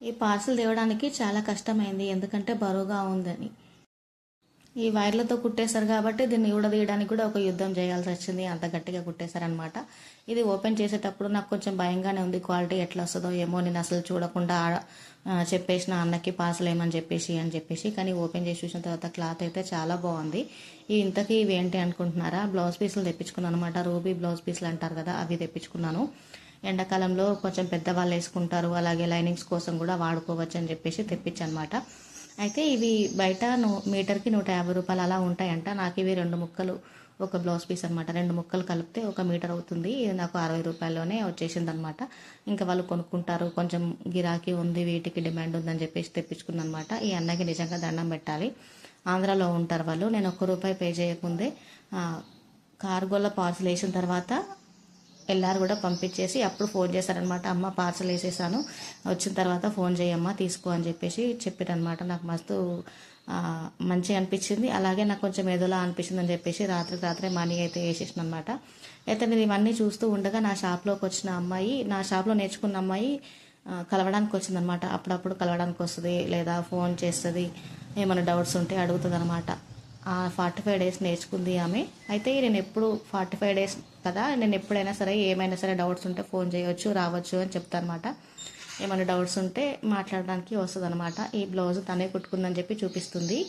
ఈ పార్సల్ తేవడానికి చాలా కష్టమైంది, ఎందుకంటే బరువుగా ఉందని. ఈ వైర్లతో కుట్టేశారు కాబట్టి దీన్ని ఊడదీయడానికి కూడా ఒక యుద్ధం చేయాల్సి వచ్చింది, అంత గట్టిగా కుట్టేశారనమాట. ఇది ఓపెన్ చేసేటప్పుడు నాకు కొంచెం భయంగానే ఉంది, క్వాలిటీ ఎట్లా వస్తుందో ఏమో. నేను అసలు చూడకుండా చెప్పేసిన అన్నకి పార్సల్ ఏమని చెప్పేసి కానీ ఓపెన్ చేసి చూసిన తర్వాత క్లాత్ అయితే చాలా బాగుంది. ఇంతకీ ఇవి ఏంటి అనుకుంటున్నారా? బ్లౌజ్ పీసులు తెప్పించుకున్నాను అనమాట. రూబీ బ్లౌజ్ పీసులు అంటారు కదా, అవి తెప్పించుకున్నాను. ఎండాకాలంలో కొంచెం పెద్దవాళ్ళు వేసుకుంటారు, అలాగే లైనింగ్స్ కోసం కూడా వాడుకోవచ్చు అని చెప్పేసి తెప్పించనమాట. అయితే ఇవి బయట మీటర్కి 150 రూపాయలు అలా ఉంటాయంట. నాకు ఇవి 2 ముక్కలు ఒక బ్లౌజ్ పీస్ అనమాట. 2 ముక్కలు కలిపితే 1 మీటర్ అవుతుంది. ఇది నాకు 60 రూపాయల్లోనే వచ్చేసింది అనమాట. ఇంకా వాళ్ళు కొనుక్కుంటారు, కొంచెం గిరాకీ ఉంది, వీటికి డిమాండ్ ఉందని చెప్పేసి తెప్పించుకున్నాను అనమాట. ఈ అన్నకి నిజంగా దండం పెట్టాలి, ఆంధ్రాలో ఉంటారు వాళ్ళు. నేను ₹1 పే చేయకముందే కార్గోలో పార్సల్ వేసిన తర్వాత ఎల్లారు కూడా పంపించేసి అప్పుడు ఫోన్ చేశారనమాట. అమ్మ పార్సల్ వేసేసాను, వచ్చిన తర్వాత ఫోన్ చేయమ్మా తీసుకో అని చెప్పేసి చెప్పారనమాట. నాకు మస్తు మంచిగా అనిపించింది, అలాగే నాకు కొంచెం ఏదోలా అనిపించింది అని చెప్పేసి రాత్రే మనీ అయితే వేసేసిన అనమాట. అయితే నేను ఇవన్నీ చూస్తూ ఉండగా నా షాప్లోకి వచ్చిన అమ్మాయి, నా షాప్లో నేర్చుకున్న అమ్మాయి కలవడానికి వచ్చిందనమాట. అప్పుడప్పుడు కలవడానికి వస్తుంది, లేదా ఫోన్ చేస్తుంది, ఏమైనా డౌట్స్ ఉంటే అడుగుతుంది అనమాట. 45 డేస్ నేర్చుకుంది ఆమె. అయితే నేను ఎప్పుడు 45 డేస్ కదా, నేను ఎప్పుడైనా సరే ఏమైనా సరే డౌట్స్ ఉంటే ఫోన్ చేయవచ్చు, రావచ్చు అని చెప్తాను అనమాట. ఏమైనా డౌట్స్ ఉంటే మాట్లాడడానికి వస్తుంది అనమాట. ఈ బ్లౌజ్ తనే కుట్టుకుందని చెప్పి చూపిస్తుంది.